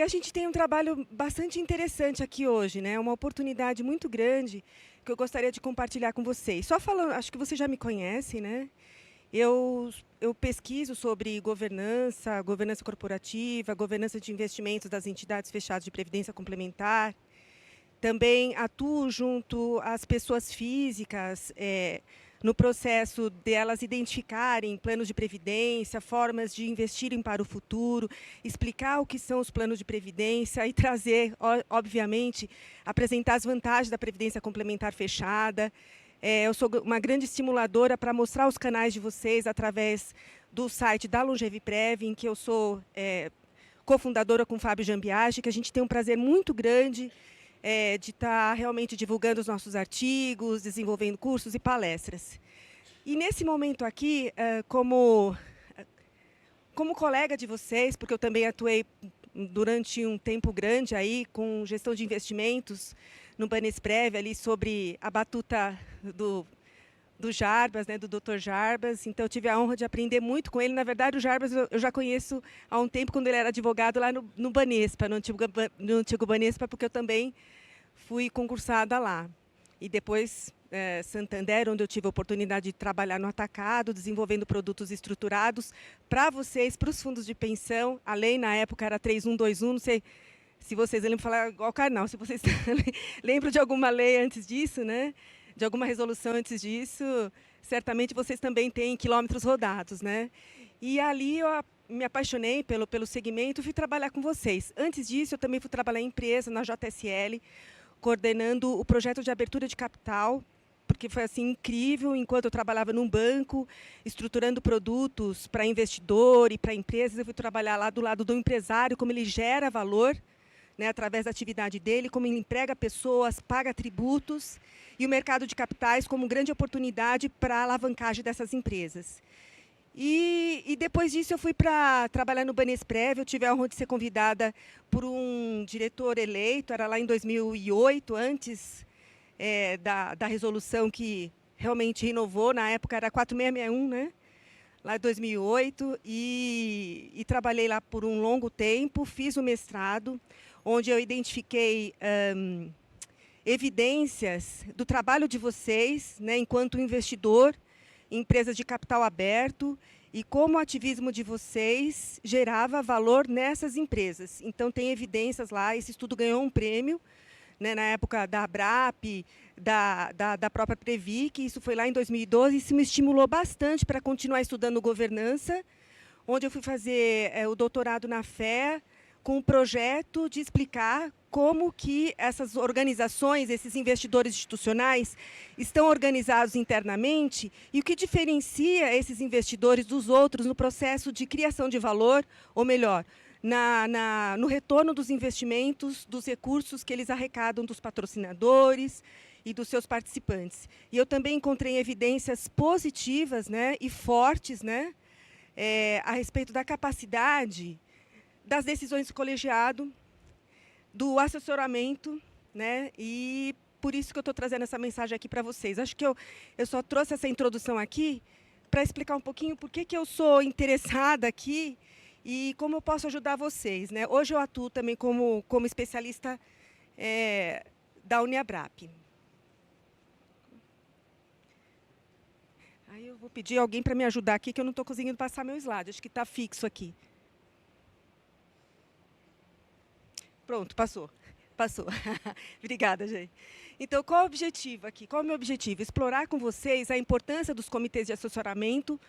a gente tem um trabalho bastante interessante aqui hoje, né? Uma oportunidade muito grande que eu gostaria de compartilhar com vocês. Só falando, acho que vocês já me conhecem, né? Eu pesquiso sobre governança corporativa, governança de investimentos das entidades fechadas de previdência complementar. Também atuo junto às pessoas físicas, no processo delas identificarem planos de previdência, formas de investirem para o futuro, explicar o que são os planos de previdência e trazer, obviamente, apresentar as vantagens da previdência complementar fechada. Eu sou uma grande estimuladora para mostrar os canais de vocês através do site da Longeviprev, em que eu sou cofundadora com o Fábio Jambiagi, que a gente tem um prazer muito grande de estar realmente divulgando os nossos artigos, desenvolvendo cursos e palestras. E nesse momento aqui, como colega de vocês, porque eu também atuei durante um tempo grande aí com gestão de investimentos no Banesprev, ali sobre a batuta do Jarbas, né, do Dr. Jarbas. Então, eu tive a honra de aprender muito com ele. Na verdade, o Jarbas eu já conheço há um tempo, quando ele era advogado lá no Banespa, no antigo Banespa, porque eu também fui concursada lá. E depois, Santander, onde eu tive a oportunidade de trabalhar no atacado, desenvolvendo produtos estruturados para vocês, para os fundos de pensão. A lei, na época, era 3121, não sei se vocês lembram, falar igual o Karnal, se vocês lembram de alguma lei antes disso, né? De alguma resolução antes disso, certamente vocês também têm quilômetros rodados, né? E ali eu me apaixonei pelo segmento e fui trabalhar com vocês. Antes disso, eu também fui trabalhar em empresa, na JSL, coordenando o projeto de abertura de capital, porque foi assim incrível, enquanto eu trabalhava num banco, estruturando produtos para investidor e para empresas, eu fui trabalhar lá do lado do empresário, como ele gera valor, né, através da atividade dele, como ele emprega pessoas, paga tributos, e o mercado de capitais como grande oportunidade para a alavancagem dessas empresas. E depois disso eu fui para trabalhar no Banesprev, eu tive a honra de ser convidada por um diretor eleito, era lá em 2008, antes da resolução que realmente renovou, na época era 4661, né? Lá em 2008, e trabalhei lá por um longo tempo, fiz o mestrado, onde eu identifiquei evidências do trabalho de vocês, né, enquanto investidor em empresas de capital aberto, e como o ativismo de vocês gerava valor nessas empresas. Então, tem evidências lá, esse estudo ganhou um prêmio, né, na época da ABRAP, da própria Previc, isso foi lá em 2012, e isso me estimulou bastante para continuar estudando governança, onde eu fui fazer o doutorado na FE, com o projeto de explicar como que essas organizações, esses investidores institucionais, estão organizados internamente e o que diferencia esses investidores dos outros no processo de criação de valor, ou melhor, no retorno dos investimentos, dos recursos que eles arrecadam dos patrocinadores e dos seus participantes. E eu também encontrei evidências positivas, né, e fortes, né, a respeito da capacidade das decisões do colegiado, do assessoramento, né, e por isso que eu estou trazendo essa mensagem aqui para vocês. Acho que eu só trouxe essa introdução aqui para explicar um pouquinho por que eu sou interessada aqui e como eu posso ajudar vocês, né? Hoje eu atuo também como especialista da Uniabrap. Aí eu vou pedir alguém para me ajudar aqui, que eu não estou conseguindo passar meu slide. Acho que está fixo aqui. Pronto, passou. Passou. Obrigada, gente. Então, qual é o objetivo aqui? Qual é o meu objetivo? Explorar com vocês a importância dos comitês de assessoramento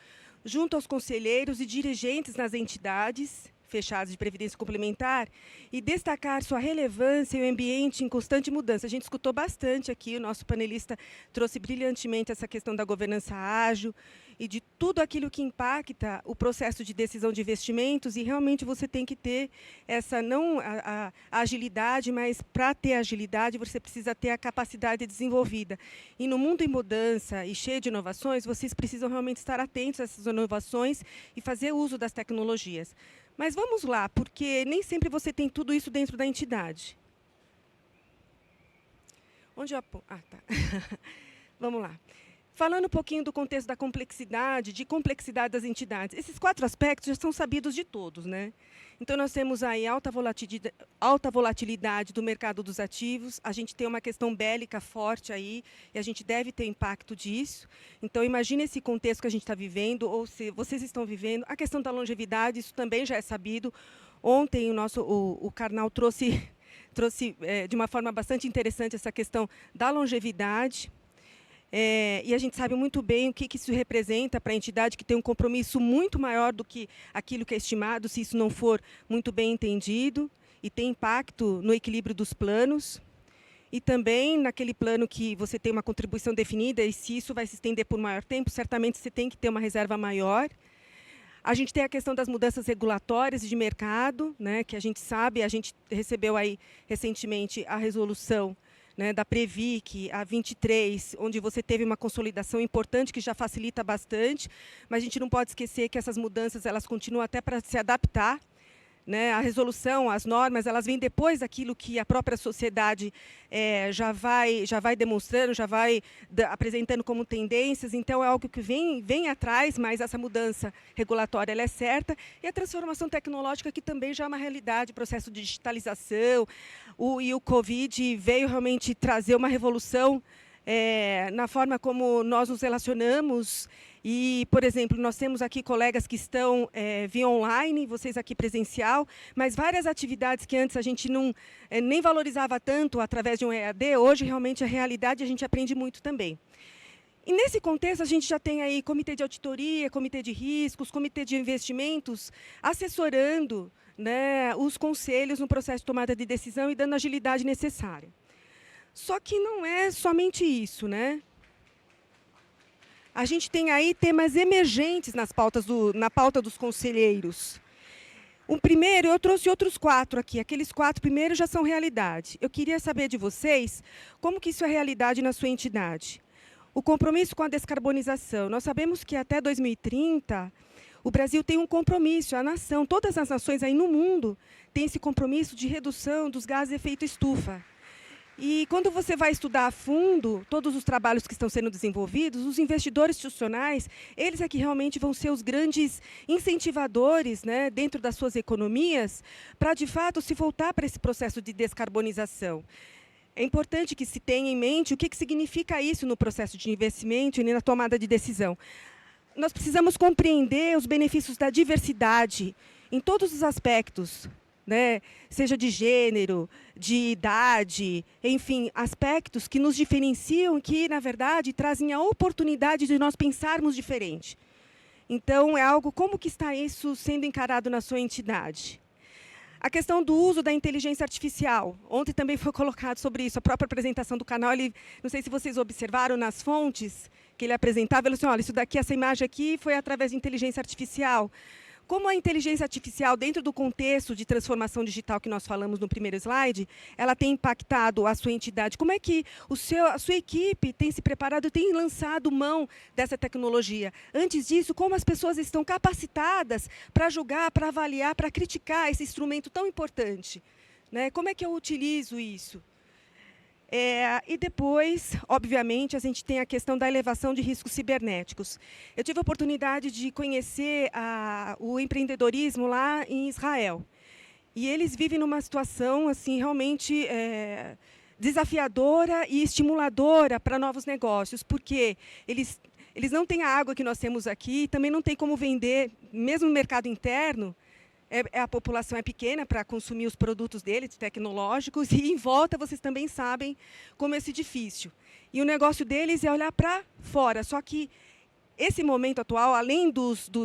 junto aos conselheiros e dirigentes nas entidades fechadas de previdência complementar e destacar sua relevância e o ambiente em constante mudança. A gente escutou bastante aqui, o nosso panelista trouxe brilhantemente essa questão da governança ágil e de tudo aquilo que impacta o processo de decisão de investimentos, e realmente você tem que ter essa, não a agilidade, mas para ter agilidade você precisa ter a capacidade desenvolvida. E no mundo em mudança e cheio de inovações, vocês precisam realmente estar atentos a essas inovações e fazer uso das tecnologias. Mas vamos lá, porque nem sempre você tem tudo isso dentro da entidade. Onde eu aponto? Ah, tá. Vamos lá. Falando um pouquinho do contexto da complexidade, de complexidade das entidades, esses 4 aspectos já são sabidos de todos, né? Então, nós temos aí alta volatilidade do mercado dos ativos, a gente tem uma questão bélica forte aí, e a gente deve ter impacto disso. Então, imagine esse contexto que a gente está vivendo, ou se vocês estão vivendo. A questão da longevidade, isso também já é sabido. Ontem, o Karnal trouxe de uma forma bastante interessante essa questão da longevidade. E a gente sabe muito bem o que isso representa para a entidade, que tem um compromisso muito maior do que aquilo que é estimado, se isso não for muito bem entendido, e tem impacto no equilíbrio dos planos. E também naquele plano que você tem uma contribuição definida, e se isso vai se estender por maior tempo, certamente você tem que ter uma reserva maior. A gente tem a questão das mudanças regulatórias de mercado, né, que a gente sabe, a gente recebeu aí recentemente a resolução, né, da Previc, a 23, onde você teve uma consolidação importante que já facilita bastante, mas a gente não pode esquecer que essas mudanças elas continuam até para se adaptar, né? A resolução, as normas, elas vêm depois daquilo que a própria sociedade já vai demonstrando, já vai apresentando como tendências. Então, é algo que vem atrás, mas essa mudança regulatória ela é certa. E a transformação tecnológica, que também já é uma realidade, processo de digitalização. E o Covid veio realmente trazer uma revolução na forma como nós nos relacionamos. E, por exemplo, nós temos aqui colegas que estão via online, vocês aqui presencial, mas várias atividades que antes a gente nem valorizava tanto através de um EAD, hoje realmente a realidade a gente aprende muito também. E nesse contexto a gente já tem aí comitê de auditoria, comitê de riscos, comitê de investimentos, assessorando, né, os conselhos no processo de tomada de decisão e dando a agilidade necessária. Só que não é somente isso, né? A gente tem aí temas emergentes na pauta dos conselheiros. O primeiro, eu trouxe outros 4 aqui. Aqueles 4 primeiros já são realidade. Eu queria saber de vocês como que isso é realidade na sua entidade. O compromisso com a descarbonização. Nós sabemos que até 2030, o Brasil tem um compromisso, a nação, todas as nações aí no mundo têm esse compromisso de redução dos gases de efeito estufa. E quando você vai estudar a fundo todos os trabalhos que estão sendo desenvolvidos, os investidores institucionais, eles é que realmente vão ser os grandes incentivadores, né, dentro das suas economias, para, de fato, se voltar para esse processo de descarbonização. É importante que se tenha em mente o que significa isso no processo de investimento e na tomada de decisão. Nós precisamos compreender os benefícios da diversidade em todos os aspectos, né? Seja de gênero, de idade, enfim, aspectos que nos diferenciam, que, na verdade, trazem a oportunidade de nós pensarmos diferente. Então, é algo, como que está isso sendo encarado na sua entidade? A questão do uso da inteligência artificial. Ontem também foi colocado sobre isso, a própria apresentação do canal, não sei se vocês observaram nas fontes que ele apresentava, ele disse, olha, isso daqui, essa imagem aqui foi através de inteligência artificial. Como a inteligência artificial, dentro do contexto de transformação digital que nós falamos no primeiro slide, ela tem impactado a sua entidade? Como é que a sua equipe tem se preparado, tem lançado mão dessa tecnologia? Antes disso, como as pessoas estão capacitadas para julgar, para avaliar, para criticar esse instrumento tão importante? Né? Como é que eu utilizo isso? E depois, obviamente, a gente tem a questão da elevação de riscos cibernéticos. Eu tive a oportunidade de conhecer o empreendedorismo lá em Israel. E eles vivem numa situação assim, realmente desafiadora e estimuladora para novos negócios, porque eles não têm a água que nós temos aqui, também não tem como vender, mesmo no mercado interno. A população é pequena para consumir os produtos deles, tecnológicos, e em volta vocês também sabem como é esse difícil. E o negócio deles é olhar para fora. Só que esse momento atual, além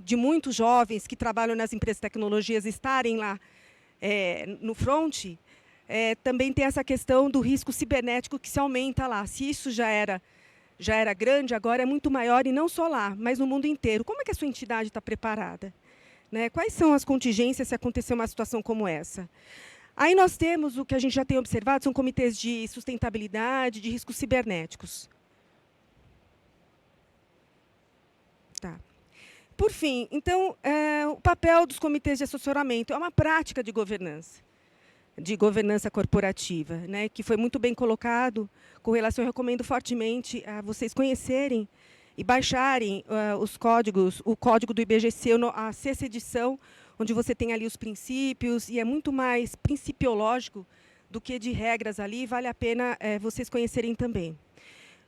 de muitos jovens que trabalham nas empresas de tecnologias estarem lá no front, também tem essa questão do risco cibernético que se aumenta lá. Se isso já era grande, agora é muito maior, e não só lá, mas no mundo inteiro. Como é que a sua entidade está preparada? Né? Quais são as contingências se acontecer uma situação como essa? Aí nós temos o que a gente já tem observado, são comitês de sustentabilidade, de riscos cibernéticos. Tá. Por fim, então, o papel dos comitês de assessoramento é uma prática de governança corporativa, né, que foi muito bem colocado. Com relação, eu recomendo fortemente a vocês conhecerem e baixarem os códigos, o código do IBGC, a sexta edição, onde você tem ali os princípios, e é muito mais principiológico do que de regras ali, vale a pena vocês conhecerem também.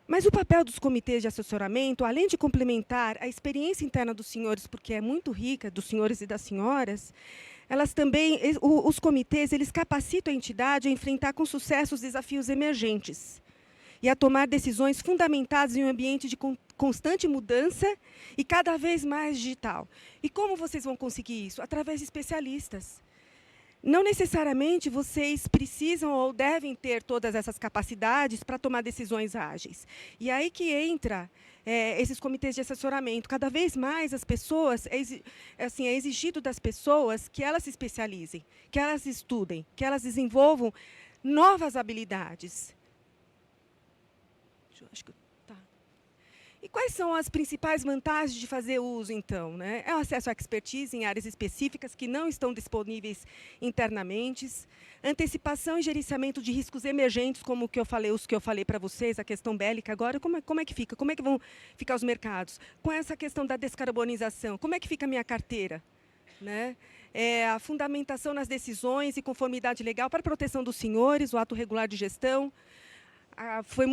Mas o papel dos comitês de assessoramento, além de complementar a experiência interna dos senhores, porque é muito rica, dos senhores e das senhoras, elas também, os comitês, eles capacitam a entidade a enfrentar com sucesso os desafios emergentes e a tomar decisões fundamentadas em um ambiente de constante mudança e cada vez mais digital. E como vocês vão conseguir isso? Através de especialistas. Não necessariamente vocês precisam ou devem ter todas essas capacidades para tomar decisões ágeis. E aí que entra esses comitês de assessoramento. Cada vez mais as pessoas, é exigido das pessoas que elas se especializem, que elas estudem, que elas desenvolvam novas habilidades. Acho que tá. E quais são as principais vantagens de fazer uso, então? Né? É o acesso à expertise em áreas específicas que não estão disponíveis internamente, antecipação e gerenciamento de riscos emergentes, como os que eu falei para vocês, a questão bélica agora, como é que fica? Como é que vão ficar os mercados? Com essa questão da descarbonização, como é que fica a minha carteira? Né? A fundamentação nas decisões e conformidade legal para a proteção dos senhores, o ato regular de gestão. Foi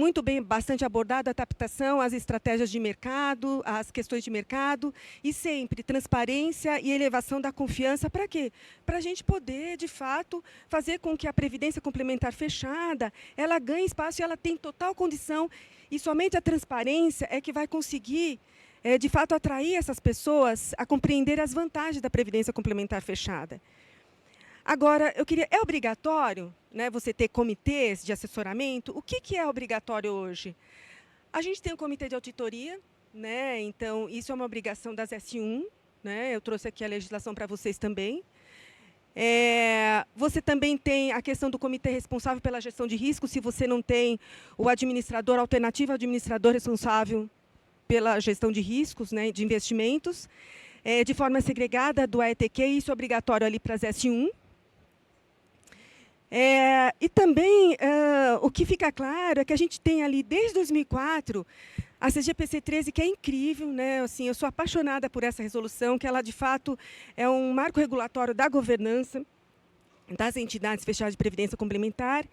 bastante abordada a adaptação às estratégias de mercado, às questões de mercado, e sempre transparência e elevação da confiança. Para quê? Para a gente poder, de fato, fazer com que a Previdência Complementar fechada ela ganhe espaço e ela tem total condição, e somente a transparência é que vai conseguir, de fato, atrair essas pessoas a compreender as vantagens da Previdência Complementar fechada. Agora, é obrigatório, né, você ter comitês de assessoramento? O que é obrigatório hoje? A gente tem um comitê de auditoria, né, então isso é uma obrigação das S1, né, eu trouxe aqui a legislação para vocês também. Você também tem a questão do comitê responsável pela gestão de risco, se você não tem o administrador, alternativo administrador responsável pela gestão de riscos, né, de investimentos, de forma segregada do AETQ, isso é obrigatório ali para as S1. E também, o que fica claro é que a gente tem ali, desde 2004, a CGPC 13, que é incrível, né? Assim, eu sou apaixonada por essa resolução, que ela, de fato, é um marco regulatório da governança das entidades fechadas de previdência complementar,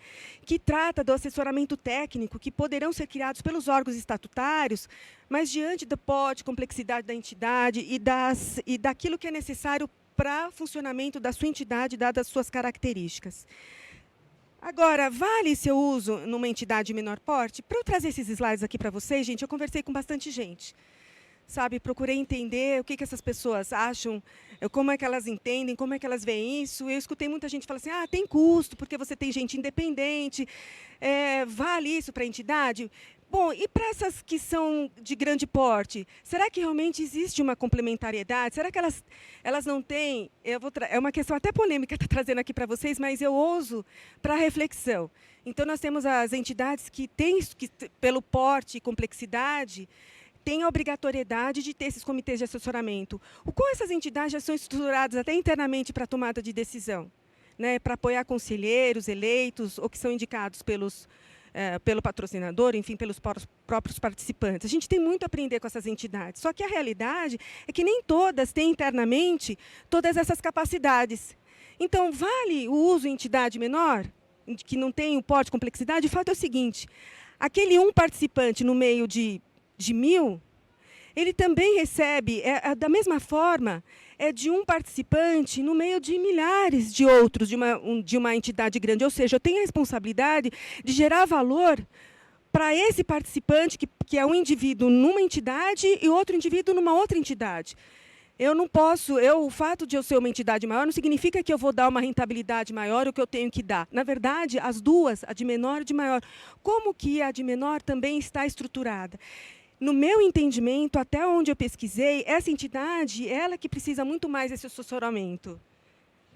que trata do assessoramento técnico, que poderão ser criados pelos órgãos estatutários, mas diante da complexidade da entidade e daquilo que é necessário para o funcionamento da sua entidade, dadas as suas características. Agora, vale seu uso numa entidade de menor porte? Para eu trazer esses slides aqui para vocês, gente, eu conversei com bastante gente. Sabe, procurei entender o que essas pessoas acham, como é que elas entendem, como é que elas veem isso. Eu escutei muita gente falar assim, tem custo, porque você tem gente independente, vale isso para a entidade? Bom, e para essas que são de grande porte, será que realmente existe uma complementariedade? Será que elas não têm? É uma questão até polêmica estar trazendo aqui para vocês, mas eu ouso para reflexão. Então, nós temos as entidades que têm, pelo porte e complexidade, têm a obrigatoriedade de ter esses comitês de assessoramento. Como essas entidades já são estruturadas até internamente para a tomada de decisão, né, para apoiar conselheiros eleitos ou que são indicados pelo patrocinador, enfim, pelos próprios participantes. A gente tem muito a aprender com essas entidades. Só que a realidade é que nem todas têm internamente todas essas capacidades. Então, vale o uso em entidade menor, que não tem o porte de complexidade? O fato é o seguinte, aquele participante no meio de 1.000, ele também recebe, da mesma forma, de um participante no meio de milhares de outros, de uma entidade grande. Ou seja, eu tenho a responsabilidade de gerar valor para esse participante, que é um indivíduo numa entidade e outro indivíduo numa outra entidade. Eu não posso, o fato de eu ser uma entidade maior não significa que eu vou dar uma rentabilidade maior, o que eu tenho que dar. Na verdade, as duas, a de menor e a de maior. Como que a de menor também está estruturada? No meu entendimento, até onde eu pesquisei, essa entidade, ela que precisa muito mais desse assessoramento.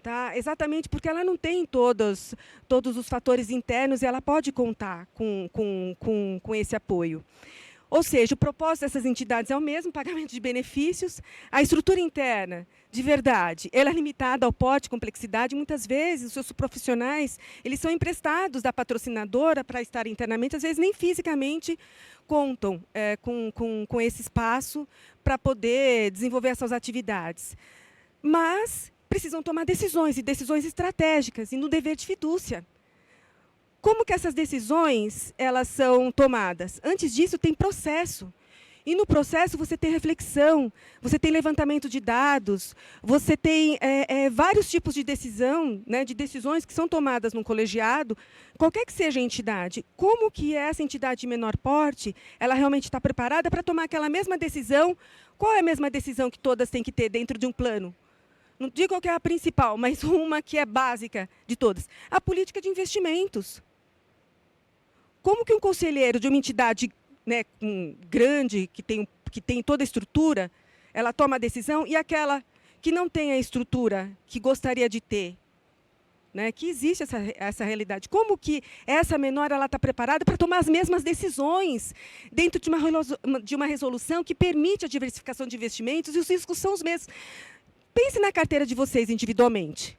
Tá? Exatamente porque ela não tem todos os fatores internos e ela pode contar com esse apoio. Ou seja, o propósito dessas entidades é o mesmo, pagamento de benefícios. A estrutura interna, de verdade, ela é limitada ao porte, complexidade. Muitas vezes, os seus profissionais eles são emprestados da patrocinadora para estar internamente, às vezes nem fisicamente contam com esse espaço para poder desenvolver essas atividades. Mas precisam tomar decisões, e decisões estratégicas, e no dever de fidúcia. Como que essas decisões elas são tomadas? Antes disso, tem processo. E no processo você tem reflexão, você tem levantamento de dados, você tem vários tipos de decisão, né, de decisões que são tomadas num colegiado, qualquer que seja a entidade. Como que essa entidade de menor porte, ela realmente está preparada para tomar aquela mesma decisão? Qual é a mesma decisão que todas têm que ter dentro de um plano? Não digo qual que é a principal, mas uma que é básica de todas. A política de investimentos. Como que um conselheiro de uma entidade, né, grande, que tem toda a estrutura, ela toma a decisão, e aquela que não tem a estrutura que gostaria de ter, né, que existe essa realidade. Como que essa menor está preparada para tomar as mesmas decisões dentro de uma resolução que permite a diversificação de investimentos e os riscos são os mesmos? Pense na carteira de vocês individualmente.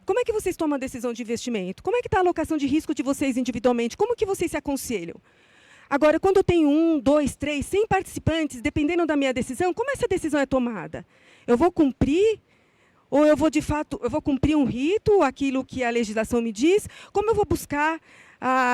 Como é que vocês tomam a decisão de investimento? Como é que está a alocação de risco de vocês individualmente? Como que vocês se aconselham? Agora, quando eu tenho 1, 2, 3, 100 participantes, dependendo da minha decisão, como essa decisão é tomada? Eu vou cumprir? Ou eu vou, de fato, eu vou cumprir um rito, aquilo que a legislação me diz? Como eu vou buscar,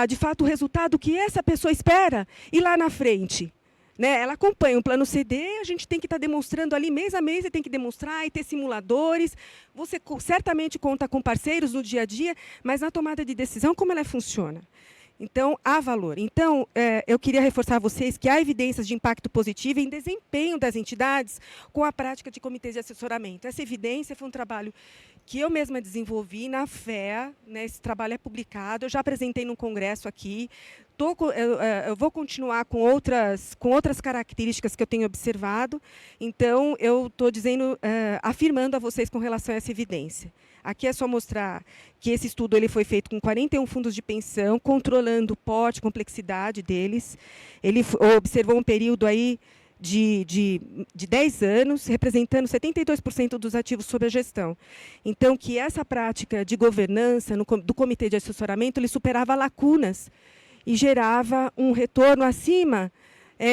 de fato, o resultado que essa pessoa espera? E lá na frente? Né, ela acompanha um plano CD, a gente tem que estar demonstrando ali mês a mês, e tem que demonstrar e ter simuladores. Você certamente conta com parceiros no dia a dia, mas na tomada de decisão, como ela funciona? Então, há valor. Então, eu queria reforçar a vocês que há evidências de impacto positivo em desempenho das entidades com a prática de comitês de assessoramento. Essa evidência foi um trabalho que eu mesma desenvolvi na FEA, né, esse trabalho é publicado, eu já apresentei num congresso aqui, eu vou continuar com outras características que eu tenho observado, então eu estou dizendo, afirmando a vocês com relação a essa evidência. Aqui é só mostrar que esse estudo ele foi feito com 41 fundos de pensão, controlando o porte, complexidade deles. Ele observou um período aí de 10 anos, representando 72% dos ativos sob a gestão. Então, que essa prática de governança do comitê de assessoramento ele superava lacunas e gerava um retorno acima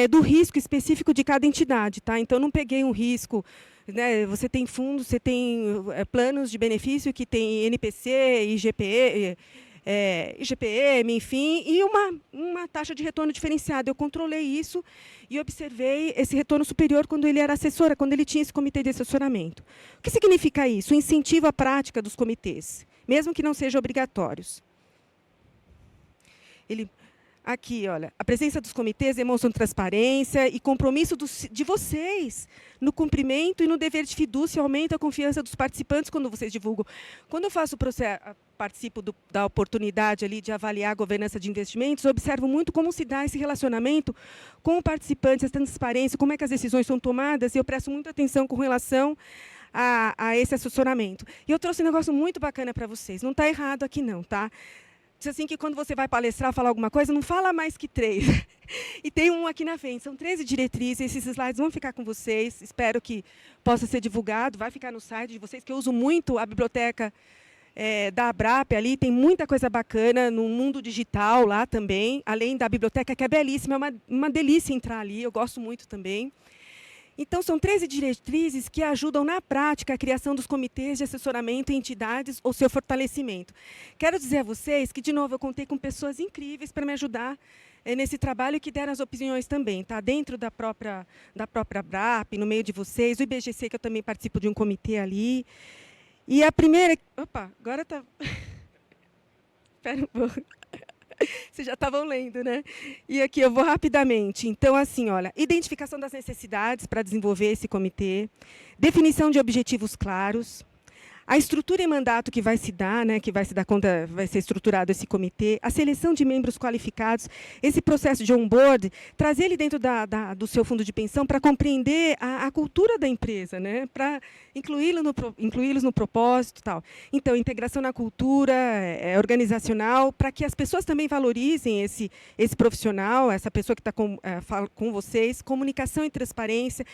do risco específico de cada entidade. Tá? Então, não peguei um risco... Né, você tem fundos, você tem planos de benefício que tem NPC, IGPM, enfim, e uma taxa de retorno diferenciada. Eu controlei isso e observei esse retorno superior quando ele era assessora, quando ele tinha esse comitê de assessoramento. O que significa isso? O incentivo à prática dos comitês, mesmo que não sejam obrigatórios. Aqui, olha, a presença dos comitês demonstra transparência e compromisso de vocês no cumprimento e no dever de fidúcia, aumenta a confiança dos participantes quando vocês divulgam. Quando eu faço o processo, participo da oportunidade ali de avaliar a governança de investimentos, eu observo muito como se dá esse relacionamento com o participante, essa transparência, como é que as decisões são tomadas, e eu presto muita atenção com relação a esse assessoramento. E eu trouxe um negócio muito bacana para vocês. Não está errado aqui, não, tá? Diz assim que quando você vai palestrar, falar alguma coisa, não fala mais que 3. E tem um aqui na frente, são 13 diretrizes, esses slides vão ficar com vocês, espero que possa ser divulgado, vai ficar no site de vocês, que eu uso muito a biblioteca da Abrap ali, tem muita coisa bacana no mundo digital lá também, além da biblioteca, que é belíssima, é uma delícia entrar ali, eu gosto muito também. Então, são 13 diretrizes que ajudam, na prática, a criação dos comitês de assessoramento em entidades ou seu fortalecimento. Quero dizer a vocês que, de novo, eu contei com pessoas incríveis para me ajudar nesse trabalho e que deram as opiniões também, tá? Dentro da própria BRAP, no meio de vocês, o IBGC, que eu também participo de um comitê ali. E a primeira... Opa, agora está... Espera um pouco. Vocês já estavam lendo, né? E aqui eu vou rapidamente. Então, assim, olha, identificação das necessidades para desenvolver esse comitê, definição de objetivos claros, A estrutura e mandato que vai se dar, né, que vai se dar conta, vai ser estruturado esse comitê, a seleção de membros qualificados, esse processo de onboard, trazer ele dentro do seu fundo de pensão para compreender a cultura da empresa, né, para incluí-los no propósito, tal. Então, integração na cultura organizacional, para que as pessoas também valorizem esse profissional, essa pessoa que está com vocês, comunicação e transparência,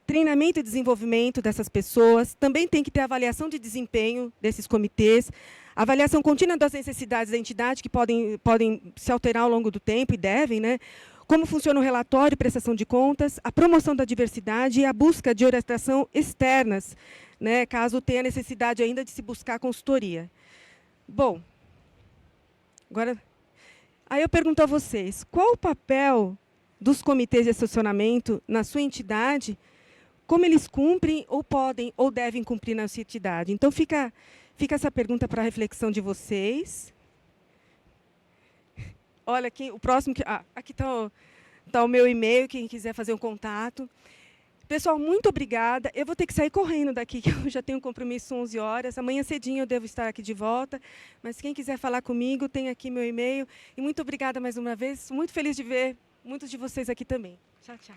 treinamento e desenvolvimento dessas pessoas, também tem que ter avaliação de desempenho desses comitês, avaliação contínua das necessidades da entidade, que podem se alterar ao longo do tempo, e devem, né? Como funciona o relatório e prestação de contas, a promoção da diversidade e a busca de orientação externas, né, caso tenha necessidade ainda de se buscar consultoria. Bom, agora, aí eu pergunto a vocês, qual o papel dos comitês de assessoramento na sua entidade, como eles cumprem, ou podem, ou devem cumprir na sua entidade? Então, fica essa pergunta para a reflexão de vocês. Olha, aqui, o próximo... aqui está o meu e-mail, quem quiser fazer um contato. Pessoal, muito obrigada. Eu vou ter que sair correndo daqui, que eu já tenho um compromisso 11 horas. Amanhã cedinho eu devo estar aqui de volta. Mas quem quiser falar comigo, tem aqui meu e-mail. E muito obrigada mais uma vez. Muito feliz de ver muitos de vocês aqui também. Tchau, tchau.